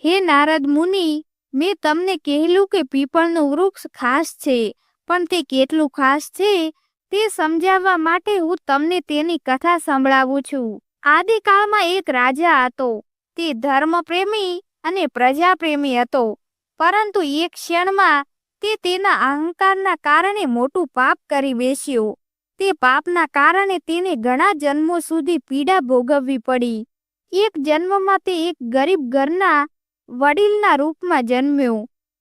હે નારદ મુનિ, મેં તમને કહેલું કે પીપળનું વૃક્ષ ખાસ છે, પણ તે કેટલું ખાસ છે તે સમજાવવા માટે હું તમને તેની કથા સંભળાવું છું. આદિકાળમાં એક રાજા હતો. તે ધર્મપ્રેમી અને પ્રજાપ્રેમી હતો, પરંતુ એક ક્ષણમાં તે તેના અહંકારના કારણે મોટું પાપ કરી બેસ્યો. તે પાપના કારણે તેને ઘણા જન્મો સુધી પીડા ભોગવવી પડી. એક જન્મમાં તે એક ગરીબ ઘરના વડીલના રૂપમાં જન્મ્યો.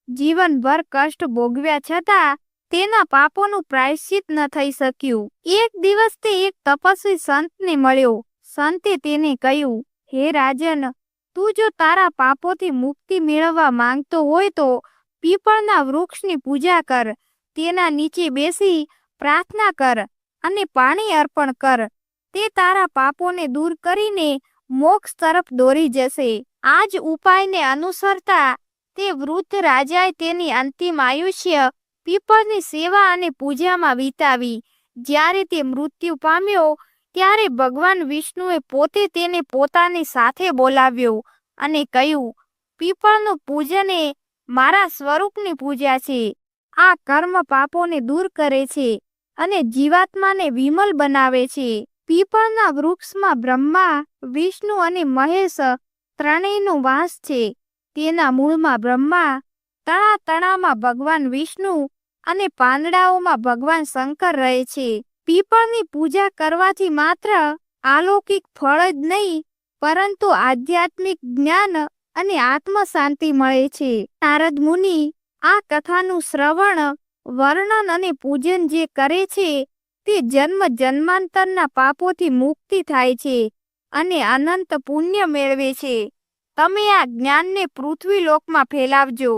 જીવનભર કષ્ટ ભોગવ્યા છતાં તેના પાપોનું પ્રાયશ્ચિત ન થઈ શક્યું. એક દિવસ તે એક તપસ્વી સંતને મળ્યો. સંતે તેને કહ્યું, હે રાજન, તું જો તારા પાપોથી મુક્તિ મેળવવા માંગતો હોય તો પીપળના વૃક્ષની પૂજા કર, તેના નીચે બેસી પ્રાર્થના કર અને પાણી અર્પણ કર. તે તારા પાપોને દૂર કરીને મોક્ષ તરફ દોરી જશે. આ જ ઉપાયને અનુસરતા તે વૃદ્ધ રાજાએ તેની અંતિમ આયુષ્ય પીપળની સેવા અને પૂજામાં વિતાવી. જ્યારે તે મૃત્યુ પામ્યો ત્યારે ભગવાન વિષ્ણુએ પોતે તેને પોતાની સાથે બોલાવ્યો અને કહ્યું, પીપળનું પૂજન એ મારા સ્વરૂપની પૂજા છે. આ કર્મ પાપોને દૂર કરે છે અને જીવાત્માને વિમલ બનાવે છે. પીપળના વૃક્ષમાં બ્રહ્મા, વિષ્ણુ અને મહેશ ત્રણેયનો વાસ છે. તેના મૂળમાં બ્રહ્મા, તણામાં ભગવાન વિષ્ણુ અને પાંદડાઓમાં ભગવાન શંકર રહે છે. પીપળની પૂજા કરવાથી માત્ર અલૌકિક ફળ જ નહીં, પરંતુ આધ્યાત્મિક જ્ઞાન અને આત્મ શાંતિ મળે છે. નારદ મુનિ, આ કથાનું શ્રવણ, વર્ણન અને પૂજન જે કરે છે તે જન્મ જન્માંતરના પાપોથી મુક્તિ થાય છે અને અનંત પુણ્ય મેળવે છે. તમે આ જ્ઞાનને પૃથ્વી લોકમાં ફેલાવજો,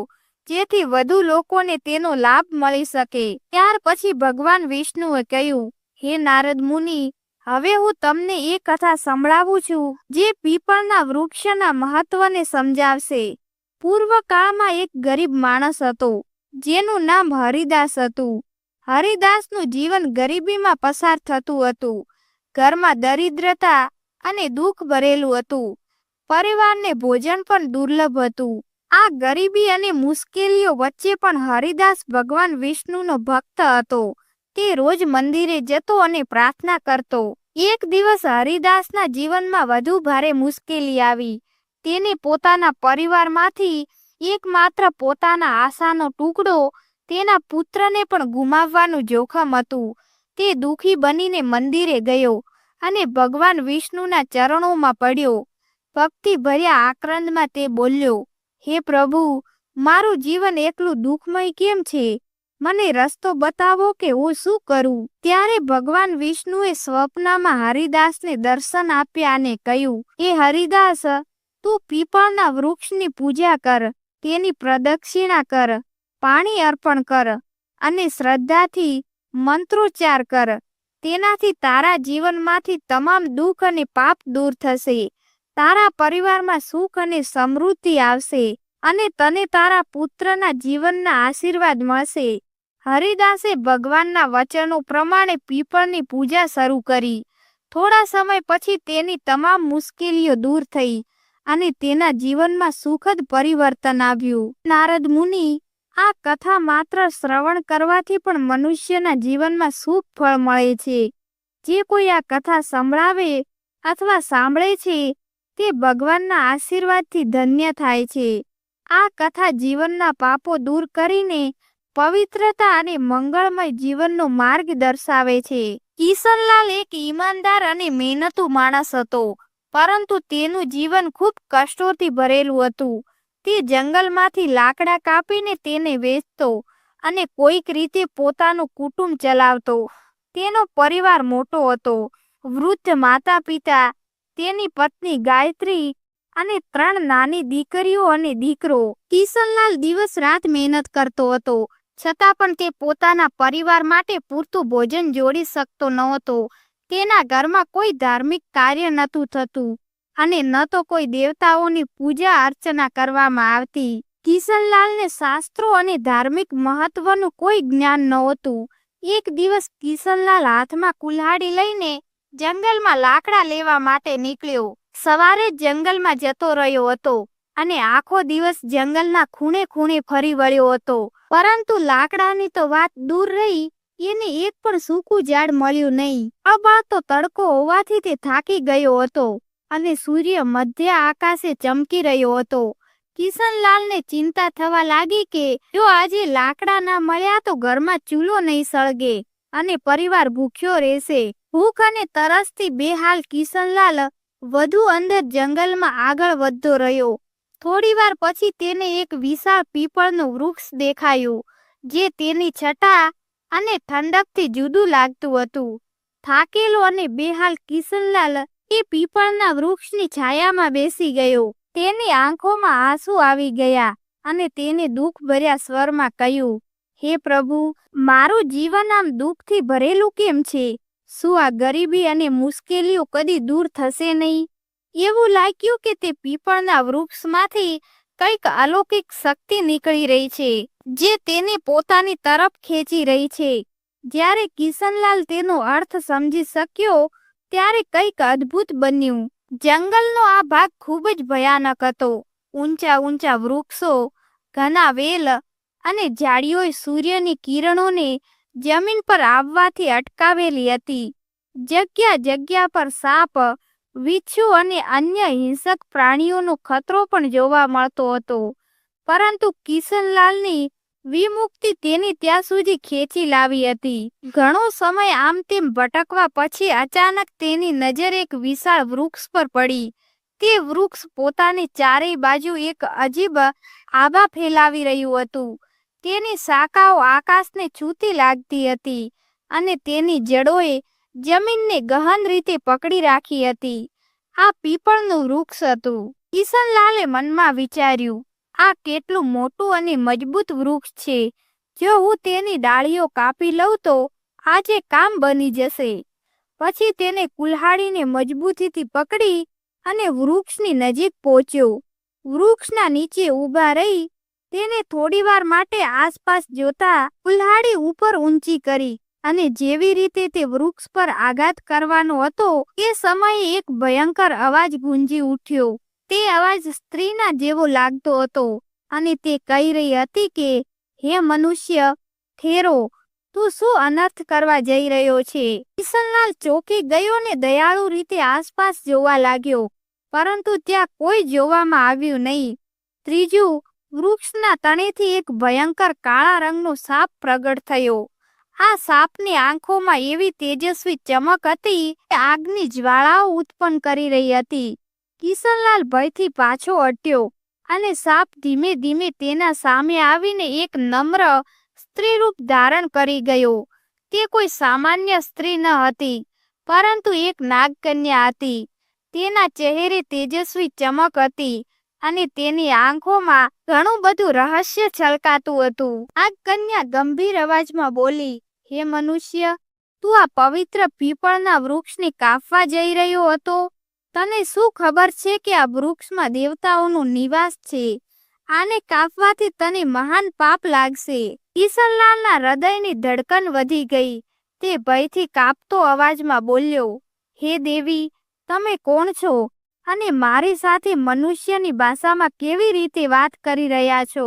જેથી વધુ લોકોને તેનો લાભ મળી શકે. ત્યાર પછી ભગવાન વિષ્ણુએ કહ્યું, હે નારદ મુનિ, હવે હું તમને એ કથા સંભળાવું છું જે પીપળના વૃક્ષના મહત્વને સમજાવશે. પૂર્વકાળમાં એક ગરીબ માણસ હતો, જેનું નામ હરિદાસ હતું. હરિદાસનું જીવન ગરીબીમાં પસાર થતું હતું. ઘરમાં દરિદ્રતા અને દુઃખ ભરેલું હતું. પરિવારને ભોજન પણ દુર્લભ હતું. આ ગરીબી અને મુશ્કેલીઓ વચ્ચે પણ હરિદાસ ભગવાન વિષ્ણુનો ભક્ત હતો. તે રોજ મંદિરે જતો અને પ્રાર્થના કરતો. એક દિવસ હરિદાસના જીવનમાં વધુ ભારે મુશ્કેલી આવી. તેને પોતાના પરિવારમાંથી એકમાત્ર પોતાના આશાનો ટુકડો, તેના પુત્રને પણ ગુમાવવાનું જોખમ હતું. તે દુઃખી બનીને મંદિરે ગયો અને ભગવાન વિષ્ણુના ચરણોમાં પડ્યો. ભક્તિ ભર્યા આક્રંદમાં તે બોલ્યો, હે પ્રભુ, મારું જીવન એટલું દુઃખમય કેમ છે? મને રસ્તો બતાવો કે હું શું કરું? ત્યારે ભગવાન વિષ્ણુએ સ્વપ્નમાં હરિદાસને દર્શન આપ્યા અને કહ્યું, એ હરિદાસ, તું પીપળના વૃક્ષની પૂજા કર, તેની પ્રદક્ષિણા કર, પાણી અર્પણ કર અને શ્રદ્ધાથી મંત્રોચ્ચાર કર. તેનાથી તારા જીવનમાંથી તમામ દુઃખ અને પાપ દૂર થશે. તારા પરિવારમાં સુખ અને સમૃદ્ધિ આવશે અને તને તારા પુત્રના જીવનના આશીર્વાદ મળશે. હરિદાસે ભગવાનના વચનો પ્રમાણે પીપળની પૂજા શરૂ કરી. થોડા સમય પછી તેની તમામ મુશ્કેલીઓ દૂર થઈ અને તેના જીવનમાં સુખદ પરિવર્તન આવ્યું. નારદ મુનિ, આ કથા માત્ર શ્રવણ કરવાથી પણ મનુષ્યના જીવનમાં શુભ ફળ મળે છે. જે કોઈ આ કથા સંભળાવે અથવા સાંભળે છે તે ભગવાનના આશીર્વાદથી ધન્ય થાય છે. આ કથા જીવનના પાપો દૂર કરીને પવિત્રતા અને મંગળમય જીવનનો માર્ગ દર્શાવે છે. કિશનલાલ એક ઈમાનદાર અને મહેનતુ માણસ હતો, પરંતુ તેનું જીવન ખૂબ કષ્ટોથી ભરેલું હતું. તે જંગલમાંથી લાકડા કાપીને તેને વેચતો અને કોઈક રીતે પોતાનું કુટુંબ ચલાવતો. તેનો પરિવાર મોટો હતો. વૃદ્ધ માતા પિતા, તેની પત્ની ગાયત્રી અને 3 નાની દીકરીઓ અને દીકરો. કિશનલાલ દિવસ રાત મહેનત કરતો હતો, છતાં પણ તે પોતાના પરિવાર માટે પૂરતું ભોજન જોડી શકતો નહોતો. તેના ઘરમાં કોઈ ધાર્મિક કાર્ય નહોતું થતું અને ન તો કોઈ દેવતાઓની પૂજા અર્ચના કરવામાં આવતી. કિશનલાલને શાસ્ત્રો અને ધાર્મિક મહત્વનું કોઈ જ્ઞાન નહોતું. એક દિવસ કિશનલાલ હાથમાં કુલ્હાડી લઈને જંગલમાં લાકડા લેવા માટે નીકળ્યો. સવારે જ જંગલમાં જતો રહ્યો હતો અને આખો દિવસ જંગલના ખૂણે ખૂણે ફરી વળ્યો હતો, પરંતુ લાકડાની તો વાત દૂર રહી, એને એક પણ સૂકું ઝાડ મળ્યું નહીં. અબાતો તડકો હોવાથી તે થાકી ગયો હતો અને સૂર્ય મધ્ય આકાશે ચમકી રહ્યો હતો. કિશનલાલને ચિંતા થવા લાગી કે જો આજે લાકડા ના મળ્યા તો ઘરમાં ચૂલો નહીં સળગે અને પરિવાર ભૂખ્યો રહેશે. ભૂખ અને તરસથી બેહાલ કિશનલાલ વધુ અંદર જંગલમાં આગળ વધતો રહ્યો. થોડીવાર પછી તેને એક વિશાળ પીપળનું વૃક્ષ દેખાયું, જે તેની છટા અને ઠંડકથી જુદું લાગતું હતું. થાકેલો અને બેહાલ કિશનલાલ એ પીપળના વૃક્ષની છાયામાં બેસી ગયો. તેની આંખોમાં આંસુ આવી ગયા અને તેને દુઃખ ભર્યા સ્વરમાં કહ્યું, હે પ્રભુ, મારું જીવન આમ દુઃખથી ભરેલું કેમ છે? શું આ ગરીબી અને મુશ્કેલીઓ કદી દૂર થશે નહીં? એવું લાગ્યું કે તે પીપળના વૃક્ષમાંથી કંઈક અલૌકિક શક્તિ નીકળી રહી છે, જે તેને પોતાની તરફ ખેંચી રહી છે. જ્યારે કિશનલાલ તેનો અર્થ સમજી શક્યો ત્યારે કંઈક અદ્ભુત બન્યું. જંગલનો આ ભાગ ખૂબ જ ભયાનક હતો. ઊંચા ઊંચા વૃક્ષો, ઘના વેલ અને ઝાડીઓએ સૂર્યની કિરણોને જમીન પર આવવાથી અટકાવેલી હતી. જગ્યા જગ્યા પર સાપ, વીછુ અને અન્ય હિંસક પ્રાણીઓનો ખતરો પણ જોવા મળતો હતો. પરંતુ કિશનલાલની વિમુક્તિ તેની ત્યાં સુધી ખેંચી લાવી હતી. ઘણો સમય આમ તેમ ભટકવા પછી અચાનક તેની નજર એક વિશાળ વૃક્ષ પર પડી. તે વૃક્ષ પોતાની ચારેય બાજુ એક અજીબ આભા ફેલાવી રહ્યું હતું. તેની શાખાઓ આકાશને છૂતી લાગતી હતી અને તેની જડોએ જમીનને ગહન રીતે પકડી રાખી હતી. આ પીપળનું વૃક્ષ હતું. કિશનલાલે મનમાં વિચાર્યું, આ કેટલું મોટું અને મજબૂત વૃક્ષ છે. જો હું તેની ડાળીઓ કાપી લઉં તો આજે કામ બની જશે. પછી તેને કુલ્હાડીને મજબૂતીથી પકડી અને વૃક્ષની નજીક પહોંચ્યો. વૃક્ષના નીચે ઊભા રહી તેને થોડીવાર માટે આસપાસ જોતા કુલ્હાડી ઉપર ઊંચી કરી અને જેવી રીતે તે વૃક્ષ પર આઘાત કરવાનો હતો એ સમયે એક ભયંકર અવાજ ગુંજી ઉઠ્યો. તે અવાજ સ્ત્રીના જેવો લાગતો હતો અને તે કહી રહી હતી કે, હે મનુષ્ય, ઠેરો, તું શું અનર્થ કરવા જઈ રહ્યો છે? કિશનલાલ ચોંકી ગયો ને દયાળુ રીતે આસપાસ જોવા લાગ્યો, પરંતુ ત્યાં કોઈ જોવામાં આવ્યું નહીં. ત્રીજું, વૃક્ષના તણેથી એક ભયંકર કાળા રંગનો સાપ પ્રગટ થયો. આ સાપની આંખોમાં એવી તેજસ્વી ચમક હતી કે આગની જ્વાળાઓ ઉત્પન્ન કરી રહી હતી. કિશનલાલ ભયથી પાછો હટ્યો અને સાપ ધીમે ધીમે તેના સામે આવીને એક નમ્ર સ્ત્રીરૂપ ધારણ કરી ગયો. તે કોઈ સામાન્ય સ્ત્રી ન હતી, પરંતુ એક નાગકન્યા હતી. તેના ચહેરે તેજસ્વી ચમક હતી અને તેની આંખોમાં ઘણું બધું રહસ્ય છલકાતું હતું. આ કન્યા ગંભીર અવાજમાં બોલી, હે મનુષ્ય, તું આ પવિત્ર પીપળના વૃક્ષને કાપવા જઈ રહ્યો હતો? તને શું ખબર છે કે આ વૃક્ષમાં દેવતાઓનો નિવાસ છે? આને કાપવાથી તને મહાન પાપ લાગશે. કિશનલાલના હૃદયની ધડકન વધી ગઈ. તે ભયથી કાપતો અવાજમાં બોલ્યો, હે દેવી, તમે કોણ છો અને મારી સાથે મનુષ્યની ભાષામાં કેવી રીતે વાત કરી રહ્યા છો?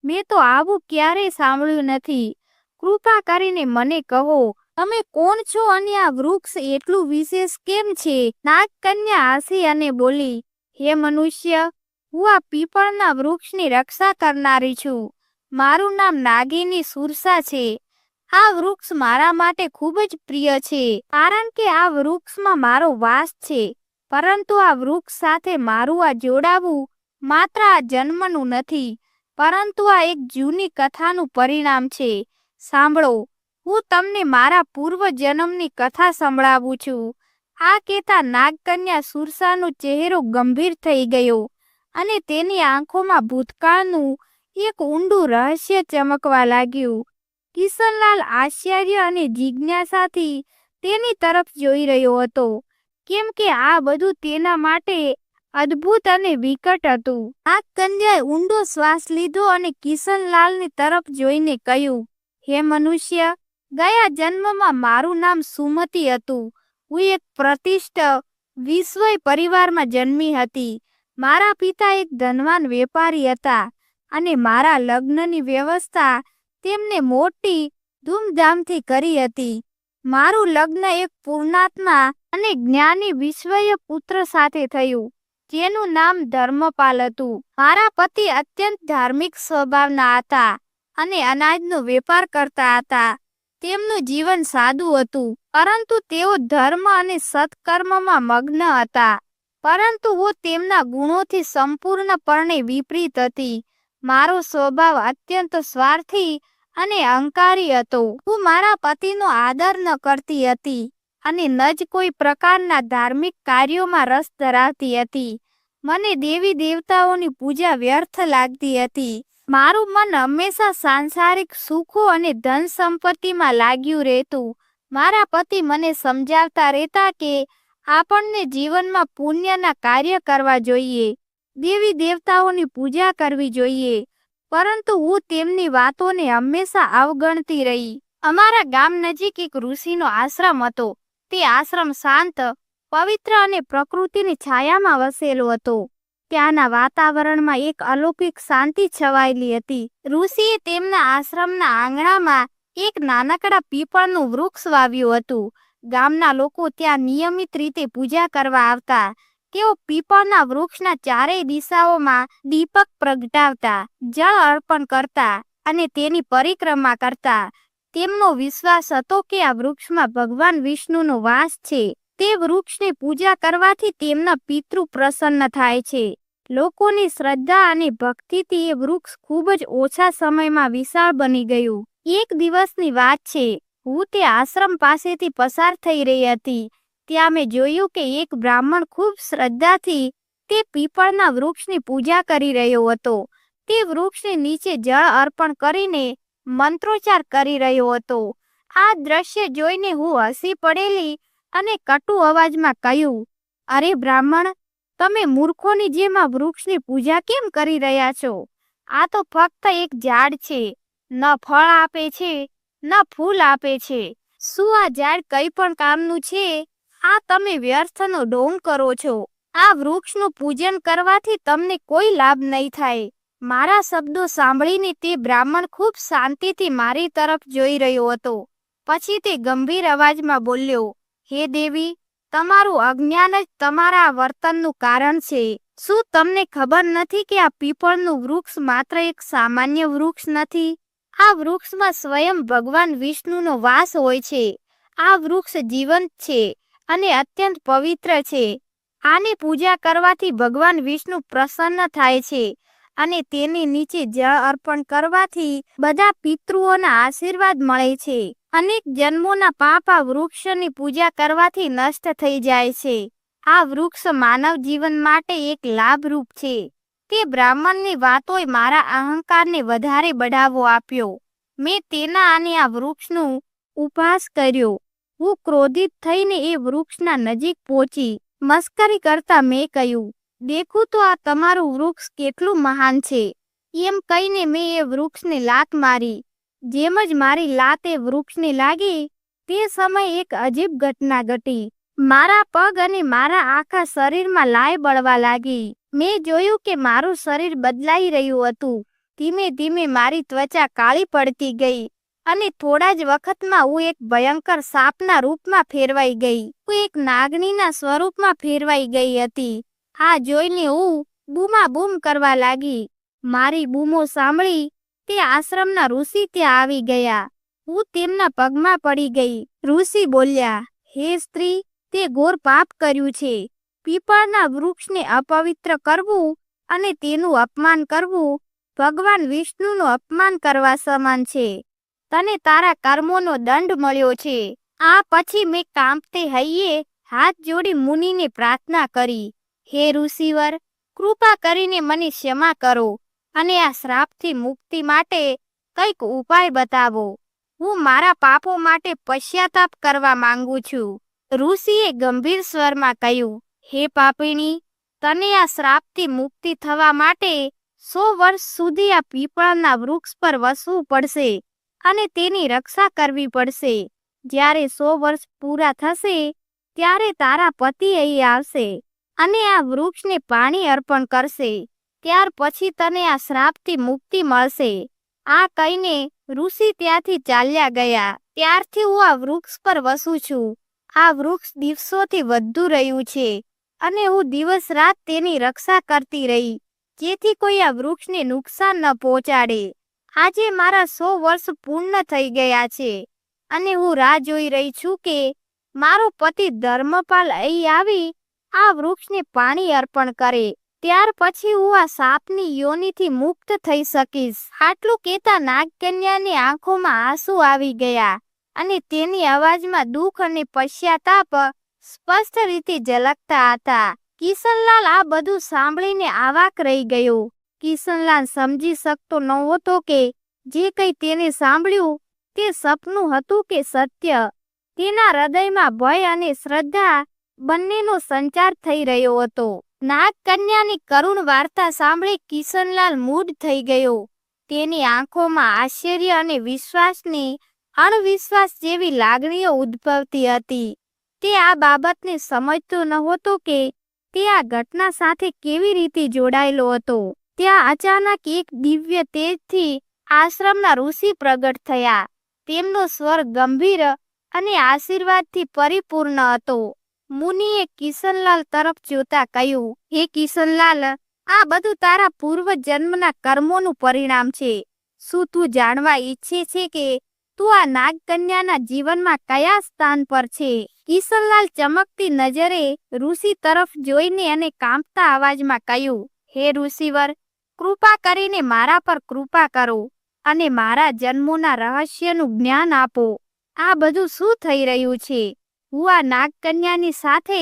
મેં તો આવું ક્યારેય સાંભળ્યું નથી. કૃપા કરીને મને કહો, તમે કોણ છો અને આ વૃક્ષ એટલું વિશેષ કેમ છે? નાગકન્યા હસી અને બોલી, હે મનુષ્ય, હું આ પીપળના વૃક્ષની રક્ષા કરનારી છું. મારું નામ નાગિની સુરસા છે. આ વૃક્ષ મારા માટે ખૂબ જ પ્રિય છે, કારણ કે આ વૃક્ષમાં મારો વાસ છે. પરંતુ આ વૃક્ષ સાથે મારું આ જોડાવું માત્ર આ જન્મનું નથી, પરંતુ આ એક જૂની કથાનું પરિણામ છે. સાંભળો, હું તમને મારા પૂર્વ જન્મની કથા સંભળાવું છું. આ કહેતા નાગકન્યા સુરસાનો ચહેરો ગંભીર થઈ ગયો અને તેની આંખોમાં ભૂતકાળનું એક ઊંડું રહસ્ય ચમકવા લાગ્યું. કિશનલાલ આશ્ચર્ય અને જિજ્ઞાસાથી તેની તરફ જોઈ રહ્યો હતો, કેમ કે આ બધું તેના માટે અદ્ભુત અને વિકટ હતું. આ કન્યાએ ઊંડો શ્વાસ લીધો અને કિશનલાલની તરફ જોઈને કહ્યું, હે મનુષ્ય, ગયા જન્મમાં મારું નામ સુમતી હતું. હું એક પ્રતિષ્ઠિત વિશ્વ પરિવારમાં જન્મી હતી. મારા પિતા એક ધનવાન વેપારી હતા અને મારા લગ્નની વ્યવસ્થા તેમને મોટી ધૂમધામથી કરી હતી. મારું લગ્ન એક પૂર્ણાત્મા અને જ્ઞાની વિશ્વય પુત્ર સાથે થયું, જેનું નામ ધર્મપાલ હતું. મારા પતિ અત્યંત ધાર્મિક સ્વભાવના હતા અને અનાજનો વેપાર કરતા હતા. તેમનું જીવન સાદું હતું, પરંતુ તેઓ ધર્મ અને સત્કર્મમાં મગ્ન હતા. પરંતુ હું તેમના ગુણોથી સંપૂર્ણપણે વિપરીત હતી. મારો સ્વભાવ અત્યંત સ્વાર્થી અને અહંકારી હતો. હું મારા પતિનો આદર ન કરતી હતી અને ન જ કોઈ પ્રકારના ધાર્મિક કાર્યોમાં રસ ધરાવતી હતી. મને દેવી દેવતાઓની પૂજા વ્યર્થ લાગતી હતી. મારું મન હંમેશા સાંસારિક સુખો અને ધન સંપત્તિમાં લાગ્યું રહેતું. મારા પતિ મને સમજાવતા રહેતા કે આપણને જીવનમાં પુણ્યના કાર્ય કરવા જોઈએ, દેવી દેવતાઓની પૂજા કરવી જોઈએ, પરંતુ હું તેમની વાતોને હંમેશા અવગણતી રહી. અમારા ગામ નજીક એક ઋષિનો આશ્રમ હતો. તે આશ્રમ શાંત, પવિત્ર અને પ્રકૃતિની છાયામાં વસેલો હતો. ત્યાંના વાતાવરણમાં એક અલૌકિક શાંતિ છવાયેલી હતી. ઋષિએ તેમના આશ્રમના આંગણામાં એક નાનકડા પીપળનું વૃક્ષ વાવ્યું હતું. ગામના લોકો ત્યાં નિયમિત રીતે પૂજા કરવા આવતા. તેઓ પીપળના વૃક્ષના ચારેય દિશાઓમાં દીપક પ્રગટાવતા, જળ અર્પણ કરતા અને તેની પરિક્રમા કરતા. તેમનો વિશ્વાસ હતો કે આ વૃક્ષમાં ભગવાન વિષ્ણુનો વાસ છે. તે વૃક્ષની પૂજા કરવાથી તેમના પિતૃ પ્રસન્ન થાય છે. લોકોની શ્રદ્ધા અને ભક્તિથી એ વૃક્ષ ખૂબ જ ઓછા સમયમાં વિશાળ બની ગયું. એક દિવસની વાત છે, હું તે આશ્રમ પાસેથી પસાર થઈ રહી હતી. ત્યાં મેં જોયું કે એક બ્રાહ્મણ ખૂબ શ્રદ્ધાથી તે પીપળના વૃક્ષની પૂજા કરી રહ્યો હતો. તે વૃક્ષની નીચે જળ અર્પણ કરીને મંત્રોચ્ચાર કરી રહ્યો હતો. આ દ્રશ્ય જોઈને હું હસી પડેલી અને કટુ અવાજમાં કહ્યું, અરે બ્રાહ્મણ, તમે મૂર્ખોની જેમ આ વૃક્ષની પૂજા કેમ કરી રહ્યા છો? આ તો ફક્ત એક ઝાડ છે, ન ફળ આપે છે ન ફૂલ આપે છે. શું આ ઝાડ કંઈ પણ કામનું છે? આ તમે વ્યર્થનો ઢોંગ કરો છો. આ વૃક્ષનું પૂજન કરવાથી તમને કોઈ લાભ નહીં થાય. મારા શબ્દો સાંભળીને તે બ્રાહ્મણ ખૂબ શાંતિથી મારી તરફ જોઈ રહ્યો હતો. પછી તે ગંભીર અવાજમાં બોલ્યો, હે દેવી, તમારું અજ્ઞાન જ તમારા વર્તનનું કારણ છે. શું તમને ખબર નથી કે આ પીપળનું વૃક્ષ માત્ર એક સામાન્ય વૃક્ષ નથી? આ વૃક્ષમાં સ્વયં ભગવાન વિષ્ણુનો વાસ હોય છે. આ વૃક્ષ જીવંત છે અને અત્યંત પવિત્ર છે. આની પૂજા કરવાથી ભગવાન વિષ્ણુ પ્રસન્ન થાય છે અને તેની નીચે જળ અર્પણ કરવાથી બધા પિતૃઓના આશીર્વાદ મળે છે. અનેક જન્મોના પાપ આ વૃક્ષની પૂજા કરવાથી નષ્ટ થઈ જાય છે. આ વૃક્ષ માનવ જીવન માટે એક લાભરૂપ છે. તે બ્રાહ્મણની વાતોએ મારા અહંકારને વધારે બઢાવો આપ્યો. મેં તેના અને આ વૃક્ષનું ઉપહાસ કર્યો. હું ક્રોધિત થઈને એ વૃક્ષના નજીક પહોંચી મસ્કરી કરતા મેં કહ્યું, દેખું તો આ તમારું વૃક્ષ કેટલું મહાન છે. એમ કહીને મેં એ વૃક્ષને લાત મારી. જેમ જ મારી લાત એ વૃક્ષને લાગી, તે સમયે એક અજીબ ઘટના ઘટી. મારા પગ અને મારા આખા શરીરમાં લાય બળવા લાગી. મેં જોયું કે મારું શરીર બદલાઈ રહ્યું હતું. ધીમે ધીમે મારી ત્વચા કાળી પડતી ગઈ અને થોડા જ વખતમાં હું એક ભયંકર સાપના રૂપમાં ફેરવાઈ ગઈ. હું એક નાગણીના સ્વરૂપમાં ફેરવાઈ ગઈ હતી. આ જોઈને હું બૂમાબૂમ કરવા લાગી. મારી બૂમો સાંભળી તે આશ્રમના ઋષિ ત્યાં આવી ગયા. હું તેમના પગમાં પડી ગઈ. ઋષિ બોલ્યા, હે સ્ત્રી, તે ઘોર પાપ કર્યું છે. પીપળના વૃક્ષને અપવિત્ર કરવું અને તેનું અપમાન કરવું ભગવાન વિષ્ણુનું અપમાન કરવા સમાન છે. તને તારા કર્મોનો દંડ મળ્યો છે. આ પછી મેં કાંપતે હૈયે હાથ જોડી મુનિને પ્રાર્થના કરી, હે ઋષિવર, કૃપા કરીને મને ક્ષમા કરો અને આ શ્રાપથી મુક્તિ માટે કંઈક ઉપાય બતાવો. હું મારા પાપો માટે પશ્ચાતાપ કરવા માંગુ છું. ઋષિએ ગંભીર સ્વરમાં કહ્યું, હે પાપિણી, તને આ શ્રાપથી મુક્તિ થવા માટે 100 વર્ષ સુધી આ પીપળના વૃક્ષ પર વસવું પડશે અને તેની રક્ષા કરવી પડશે. જ્યારે 100 વર્ષ પૂરા થશે ત્યારે તારા પતિ અહીં આવશે અને આ વૃક્ષને પાણી અર્પણ કરશે, ત્યાર પછી તને આ શ્રાપથી મુક્તિ મળશે. આ કહીને ઋષિ ત્યાંથી ચાલ્યા ગયા. ત્યારથી હું આ વૃક્ષ પર વસું છું. આ વૃક્ષ દિવસોથી વધતું રહ્યું છે અને હું દિવસ રાત તેની રક્ષા કરતી રહી, જેથી કોઈ આ વૃક્ષને નુકસાન ન પહોંચાડે. આજે મારા 100 વર્ષ પૂર્ણ થઈ ગયા છે અને હું રાહ જોઈ રહી છું કે મારો પતિ ધર્મપાલ અહીં આવી આ વૃક્ષને પાણી અર્પણ કરે. ત્યાર પછી હું આ સાપની યોનિથી મુક્ત થઈ શકીશ. આટલું કહેતા નાગકન્યાની આંખોમાં આંસુ આવી ગયા અને તેની અવાજમાં દુઃખ અને પશ્ચાતાપ સ્પષ્ટ રીતે ઝલકતા હતા. કિશનલાલ આ બધું સાંભળીને આવાક રહી ગયો. કિશનલાલ સમજી શકતો નહોતો કે જે કંઈ તેને સાંભળ્યું તે સપનું હતું કે સત્ય. તેના હૃદયમાં ભય અને શ્રદ્ધા બંનેનો સંચાર થઈ રહ્યો હતો. નાગકન્યાની કરુણ વાર્તા સાંભળી કિશનલાલ મૂઢ થઈ ગયો. તેની આંખોમાં આશ્ચર્ય અને વિશ્વાસની અણવિશ્વાસ જેવી લાગણીઓ ઉદ્ભવતી હતી. તે આ બાબતને સમજતો નહોતો કે તે આ ઘટના સાથે કેવી રીતે જોડાયેલો હતો. ત્યાં અચાનક એક દિવ્ય તેજથી આશ્રમના ઋષિ પ્રગટ થયા. તેમનો સ્વર ગંભીર અને આશીર્વાદથી પરિપૂર્ણ હતો. મુનિએ કિશનલાલ તરફ જોતા કહ્યું, હે કિશનલાલ, આ બધું તારા પૂર્વ જન્મના કર્મોનું પરિણામ છે. શું તું જાણવા ઈચ્છે છે કે તું આ નાગકન્યાના જીવનમાં કયા સ્થાન પર છે? કિશનલાલ ચમકતી નજરે ઋષિ તરફ જોઈને અને કાંપતા અવાજમાં કહ્યું, હે ઋષિવર, કૃપા કરીને મારા પર કૃપા કરો અને મારા જન્મોના રહસ્યનું જ્ઞાન આપો. આ બધું શું થઈ રહ્યું છે? હું આ નાગકન્યાની સાથે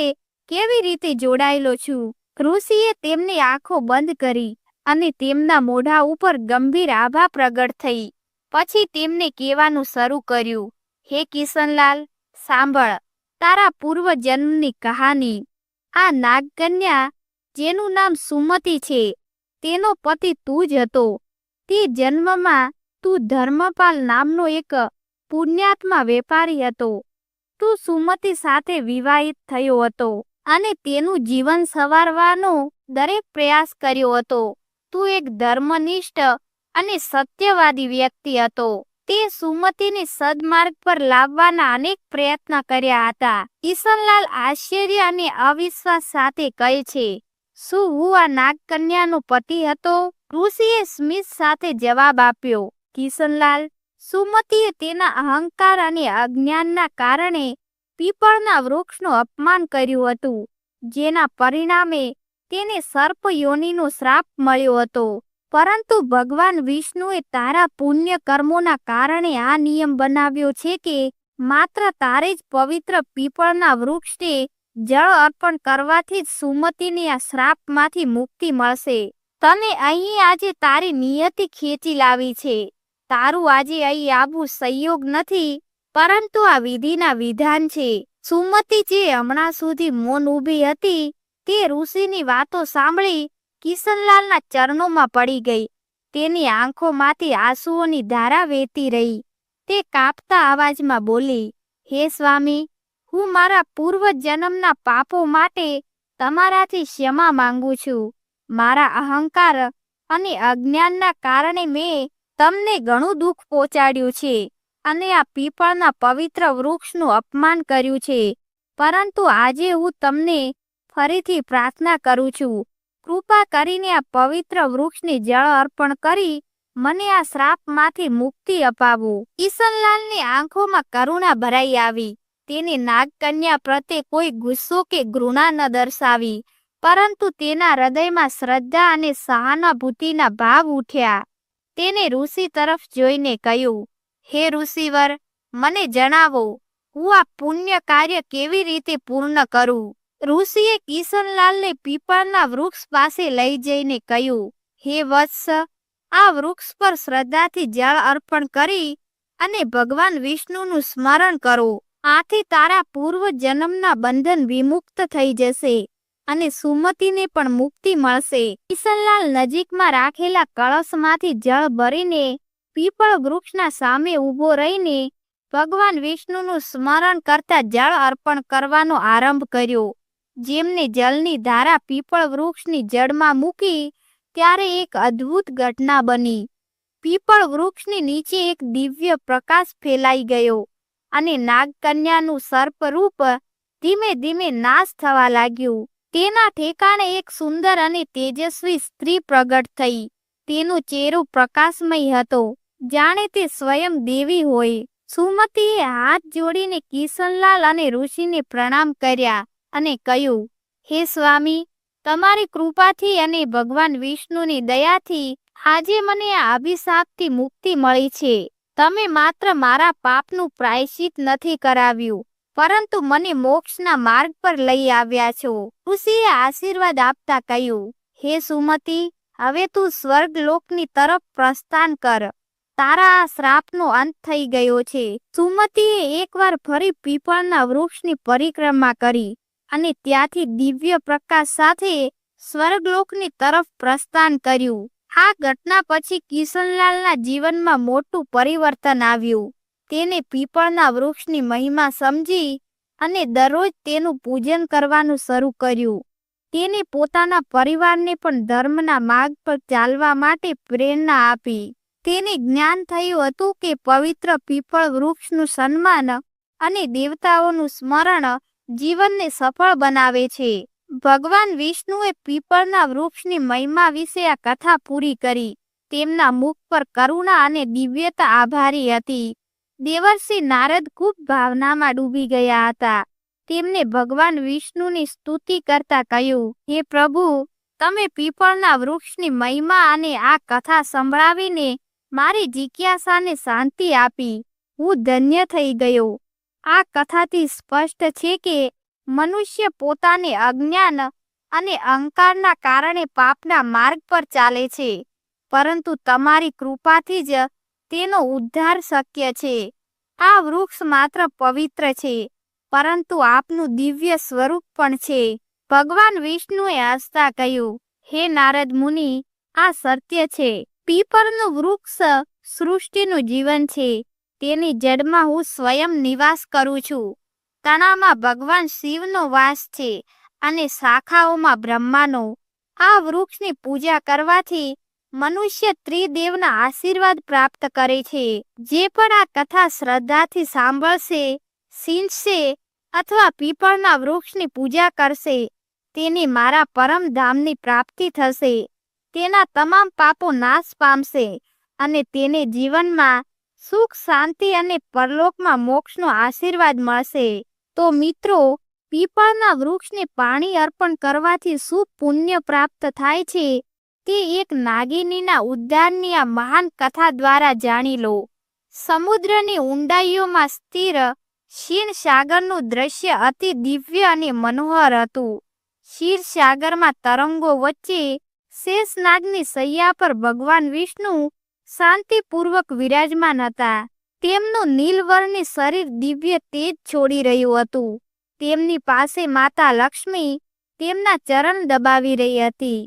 કેવી રીતે જોડાયેલો છું? ઋષિએ તેમની આંખો બંધ કરી અને તેમના મોઢા ઉપર ગંભીર આભા પ્રગટ થઈ. પછી તેમને કહેવાનું શરૂ કર્યું, હે કિશનલાલ, સાંભળ તારા પૂર્વ જન્મની કહાની. આ નાગકન્યા, જેનું નામ સુમતિ છે, તેનો પતિ તું જ હતો. તે જન્મમાં તું ધર્મપાલ નામનો એક પુણ્યાત્મા વેપારી હતો. તું સુમતિ સાથે વિવાહિત થયો હતો અને તેનું જીવન સંવારવાનો દરેક પ્રયાસ કર્યો હતો. તું એક ધર્મનિષ્ઠ અને સત્યવાદી વ્યક્તિ હતો. તે સુમતિને સદમાર્ગ પર લાવવાના અનેક પ્રયત્ન કર્યા હતા. કિશનલાલ આશ્ચર્ય અને અવિશ્વાસ સાથે કહે છે, શું હું આ નાગકન્યાનો પતિ હતો? ઋષિએ સ્મિત સાથે જવાબ આપ્યો, કિશનલાલ, સુમતિએ તેના અહંકાર અને અજ્ઞાનના કારણે પીપળના વૃક્ષનું અપમાન કર્યું હતું, જેના પરિણામે તેને સર્પ યોનિનો શ્રાપ મળ્યો હતો. પરંતુ ભગવાન વિષ્ણુએ તારા પુણ્ય કર્મોના કારણે આ નિયમ બનાવ્યો છે કે માત્ર તારે જ પવિત્ર પીપળના વૃક્ષને જળ અર્પણ કરવાથી જ સુમતિની આ શ્રાપમાંથી મુક્તિ મળશે. તને અહીં આજે તારી નિયતિ ખેંચી લાવી છે. તારું આજે અહીં આવવું સંયોગ નથી, પરંતુ આ વિધિના વિધાન છે. સુમતિ, જે હમણાં સુધી મૌન ઊભી હતી, તે ઋષિની વાતો સાંભળી કિશનલાલના ચરણોમાં પડી ગઈ. તેની આંખોમાંથી આંસુઓની ધારા વહેતી રહી. તે કાંપતા અવાજમાં બોલી, હે સ્વામી, હું મારા પૂર્વ જન્મના પાપો માટે તમારાથી ક્ષમા માંગુ છું. મારા અહંકાર અને અજ્ઞાનના કારણે મેં તમને ઘણું દુઃખ પહોંચાડ્યું છે અને આ પીપળના પવિત્ર વૃક્ષનું અપમાન કર્યું છે. પરંતુ આજે હું તમને ફરીથી પ્રાર્થના કરું છું, કૃપા કરીને આ પવિત્ર વૃક્ષને જળ અર્પણ કરી મને આ શ્રાપમાંથી મુક્તિ અપાવો. કિશનલાલની આંખોમાં કરુણા ભરાઈ આવી. તેને નાગકન્યા પ્રત્યે કોઈ ગુસ્સો કે ઘૃણા ન દર્શાવી, પરંતુ તેના હૃદયમાં શ્રદ્ધા અને સહાનુભૂતિના ભાવ ઉઠ્યા. તેને ઋષિ તરફ જોઈને કહ્યું, હે ઋષિવર, મને જણાવો, હું આ પુણ્ય કાર્ય કેવી રીતે પૂર્ણ કરું? ઋષિએ કિશનલાલને પીપળના વૃક્ષ પાસે લઈ જઈને કહ્યું, હે વત્સ, આ વૃક્ષ પર શ્રદ્ધાથી જળ અર્પણ કરી અને ભગવાન વિષ્ણુનું સ્મરણ કરો. આથી તારા પૂર્વ જન્મના બંધન વિમુક્ત થઈ જશે અને સુમતિને પણ મુક્તિ મળશે. કિશનલાલ નજીકમાં રાખેલા કળશમાંથી જળ ભરીને પીપળ વૃક્ષના સામે ઊભો રહીને ભગવાન વિષ્ણુનું સ્મરણ કરતા જળ અર્પણ કરવાનો આરંભ કર્યો. જેમને જલની ધારા પીપળ વૃક્ષની જડમાં મૂકી ત્યારે એક અદ્ભુત ઘટના બની. પીપળ વૃક્ષની નીચે એક દિવ્ય પ્રકાશ ફેલાઈ ગયો અને નાગકન્યાનું સર્પરૂપ ધીમે ધીમે નાશ થવા લાગ્યું. તેના ઠેકાણે એક સુંદર અને તેજસ્વી સ્ત્રી પ્રગટ થઈ. તેનો ચહેરો પ્રકાશમય હતો, જાણે તે સ્વયં દેવી હોય. સુમતીએ હાથ જોડીને કિશનલાલ અને ઋષિને પ્રણામ કર્યા અને કહ્યું, હે સ્વામી, તમારી કૃપાથી અને ભગવાન વિષ્ણુની દયાથી આજે મને આ અભિશાપથી મુક્તિ મળી છે. તમે માત્ર મારા પાપનું પ્રાયશ્ચિત નથી કરાવ્યું, પરંતુ મને મોક્ષના માર્ગ પર લઈ આવ્યા છો. ઋષિએ આશીર્વાદ આપતા કહ્યું, હે સુમતી, હવે તું સ્વર્ગલોકની તરફ પ્રસ્થાન કર. તારા આ શ્રાપનો અંત થઈ ગયો છે. સુમતીએ એકવાર ફરી પીપળના વૃક્ષની પરિક્રમા કરી અને ત્યાંથી દિવ્ય પ્રકાશ સાથે સ્વર્ગલોકની તરફ પ્રસ્થાન કર્યું. આ ઘટના પછી કિશનલાલના જીવનમાં મોટું પરિવર્તન આવ્યું. તેને પીપળના વૃક્ષની મહિમા સમજી અને દરરોજ તેનું પૂજન કરવાનું શરૂ કર્યું. તેને પોતાના પરિવારને પણ ધર્મના માર્ગ પર ચાલવા માટે પ્રેરણા આપી. તેને જ્ઞાન થયું હતું કે પવિત્ર પીપળ વૃક્ષનું સન્માન અને દેવતાઓનું સ્મરણ જીવનને સફળ બનાવે છે. ભગવાન વિષ્ણુએ પીપળના વૃક્ષની મહિમા વિશે આ કથા પૂરી કરી. તેમના મુખ પર કરુણા અને દિવ્યતા આભારી હતી. દેવર્ષિ નારદ ખૂબ ભાવનામાં ડૂબી ગયા હતા. તેમને ભગવાન વિષ્ણુની સ્તુતિ કરતા કહ્યું, હે પ્રભુ, તમે પીપળના વૃક્ષની મહિમા અને આ કથા સંભળાવીને મારી જિજ્ઞાસાને શાંતિ આપી. હું ધન્ય થઈ ગયો. આ કથાથી સ્પષ્ટ છે કે મનુષ્ય પોતાને અજ્ઞાન અને અહંકારના કારણે પાપના માર્ગ પર ચાલે છે, પરંતુ તમારી કૃપાથી જ તેનો ઉદ્ધાર શક્ય છે. આ વૃક્ષ માત્ર પવિત્ર છે, પરંતુ આપનું દિવ્ય સ્વરૂપ પણ છે. ભગવાન વિષ્ણુએ હસતા કહ્યું, હે નારદ મુનિ, આ સત્ય છે. પીપળનું વૃક્ષ સૃષ્ટિનું જીવન છે. તેની જડમાં હું સ્વયં નિવાસ કરું છું. તણામાં ભગવાન શિવનો વાસ છે અને શાખાઓમાં બ્રહ્માનો. આ વૃક્ષની પૂજા કરવાથી મનુષ્ય ત્રિદેવના આશીર્વાદ પ્રાપ્ત કરે છે. જે પણ આ કથા શ્રદ્ધાથી સાંભળશે, સિંચશે અથવા પીપળના વૃક્ષની પૂજા કરશે, તેને મારા પરમધામની પ્રાપ્તિ થશે. તેના તમામ પાપો નાશ પામશે અને તેને જીવનમાં સુખ, શાંતિ અને પરલોકમાં મોક્ષનો આશીર્વાદ મળશે. તો મિત્રો, પીપળના વૃક્ષને પાણી અર્પણ કરવાથી શું પુણ્ય પ્રાપ્ત થાય છે તે એક નાગિનીના ઉદ્ધારની આ મહાન કથા દ્વારા જાણી લો. સમુદ્રની ઊંડાઈઓમાં સ્થિર ક્ષીરસાગરનું દ્રશ્ય અતિ દિવ્ય અને મનોહર હતું. ક્ષીરસાગરમાં તરંગો વચ્ચે શેષનાગની શૈયા પર ભગવાન વિષ્ણુ શાંતિપૂર્વક વિરાજમાન હતા. તેમનું નીલવર્ણી શરીર દિવ્ય તેજ છોડી રહ્યું હતું. તેમની પાસે માતા લક્ષ્મી તેમના ચરણ દબાવી રહી હતી.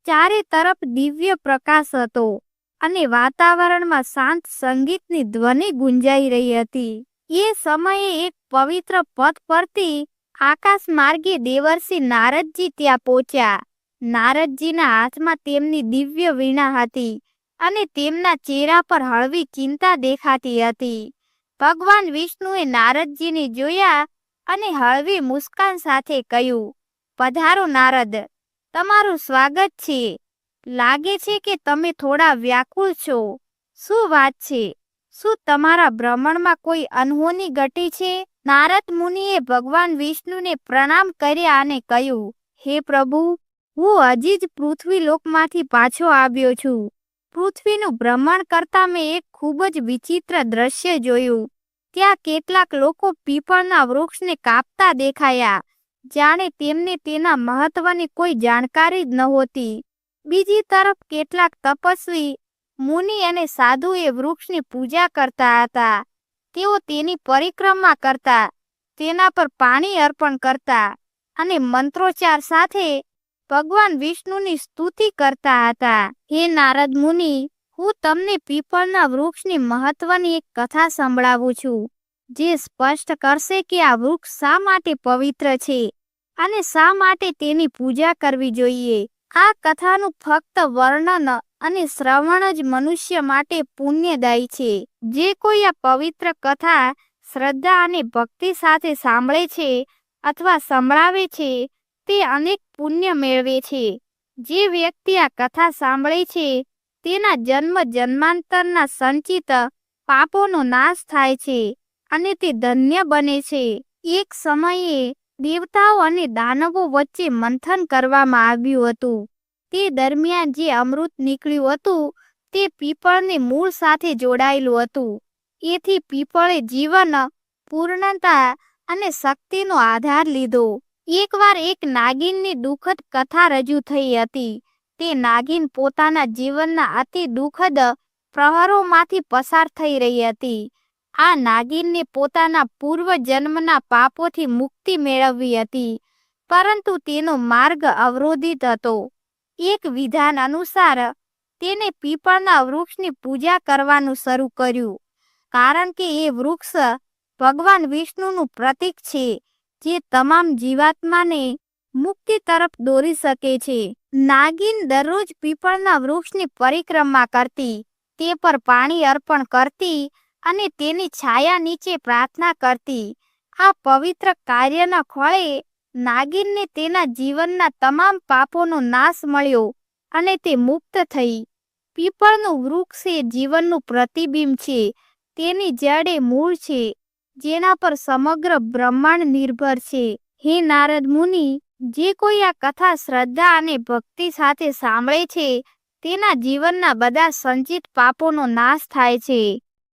ચારે તરફ દિવ્ય પ્રકાશ હતો અને વાતાવરણમાં શાંત સંગીતની ધ્વનિ ગુંજાઈ રહી હતી. એ સમયે એક પવિત્ર પથ પરથી આકાશ માર્ગે દેવર્ષિ નારદજી ત્યાં પહોંચ્યા. નારદજીના હાથમાં તેમની દિવ્ય વીણા હતી અને તેમના ચહેરા પર હળવી ચિંતા દેખાતી હતી. ભગવાન વિષ્ણુએ નારદજીને જોયા અને હળવી મુસ્કાન સાથે કહ્યું, પધારો નારદ, તમારું સ્વાગત છે. લાગે છે કે તમે થોડા વ્યાકુળ છો. શું વાત છે? શું તમારા ભ્રમણમાં કોઈ અનહોની ઘટી છે? નારદ મુનિએ ભગવાન વિષ્ણુને પ્રણામ કર્યા અને કહ્યું, હે પ્રભુ, હું હજી જ પૃથ્વી લોકમાંથી પાછો આવ્યો છું. પૃથ્વીનું ભ્રમણ કરતા મેં એક ખૂબ જ વિચિત્ર દ્રશ્ય જોયું. ત્યાં કેટલાક લોકો પીપળના વૃક્ષને કાપતા દેખાયા, જાણે તેમને તેના મહત્વની કોઈ જાણકારી જ નહોતી. બીજી તરફ કેટલાક તપસ્વી, મુનિ અને સાધુએ વૃક્ષની પૂજા કરતા હતા. તેઓ તેની પરિક્રમા કરતા, તેના પર પાણી અર્પણ કરતા અને મંત્રોચ્ચાર સાથે ભગવાન વિષ્ણુની સ્તુતિ કરતા હતા. હે નારદ મુનિ, હું તમને પીપળના વૃક્ષની મહત્વની એક કથા સંભળાવું છું, જે સ્પષ્ટ કરશે કે આ વૃક્ષ શા માટે પવિત્ર છે અને શા માટે તેની પૂજા કરવી જોઈએ. આ કથાનું ફક્ત વર્ણન અને શ્રવણ જ મનુષ્ય માટે પુણ્યદાયી છે. જે કોઈ આ પવિત્ર કથા શ્રદ્ધા અને ભક્તિ સાથે સાંભળે છે અથવા સંભળાવે છે તે અનેક પુણ્ય મેળવે છે. જે વ્યક્તિ આ કથા સાંભળે છે તેના જન્મ જન્માંતરના સંચિત પાપોનો નાશ થાય છે અને તે ધન્ય બને છે. એક સમયે દેવતાઓ અને દાનવો વચ્ચે મંથન કરવામાં આવ્યું હતું. તે દરમિયાન જે અમૃત નીકળ્યું હતું તે પીપળને મૂળ સાથે જોડાયેલું હતું. એથી પીપળે જીવન, પૂર્ણતા અને શક્તિનો આધાર લીધો. એકવાર એક નાગિનની દુઃખદ કથા રજૂ થઈ હતી. તે નાગિન પોતાના જીવનના અતિ દુઃખદ પ્રહરોમાંથી પસાર થઈ રહી હતી. આ નાગિનને પોતાના પૂર્વ જન્મના પાપોથી મુક્તિ મેળવવી હતી, પરંતુ તેનો માર્ગ અવરોધિત હતો. એક વિધાન અનુસાર તેને પીપળના વૃક્ષની પૂજા કરવાનું શરૂ કર્યું, કારણ કે એ વૃક્ષ ભગવાન વિષ્ણુનું પ્રતીક છે, જે તમામ જીવાત્માને મુક્તિ તરફ દોરી શકે છે. નાગિન દરરોજ પીપળના વૃક્ષની પરિક્રમા કરતી, તે પર પાણી અર્પણ કરતી અને તેની છાયા નીચે પ્રાર્થના કરતી. આ પવિત્ર કાર્યના ફળે નાગિનને તેના જીવનના તમામ પાપોનો નાશ મળ્યો અને તે મુક્ત થઈ. પીપળનું વૃક્ષ એ જીવનનું પ્રતિબિંબ છે. તેની જડ એ મૂળ છે, જેના પર સમગ્ર બ્રહ્માંડ નિર્ભર છે. હે નારદ મુનિ, જે કોઈ આ કથા શ્રદ્ધા અને ભક્તિ સાથે સાંભળે છે તેના જીવનના બધા સંચિત પાપોનો નાશ થાય છે.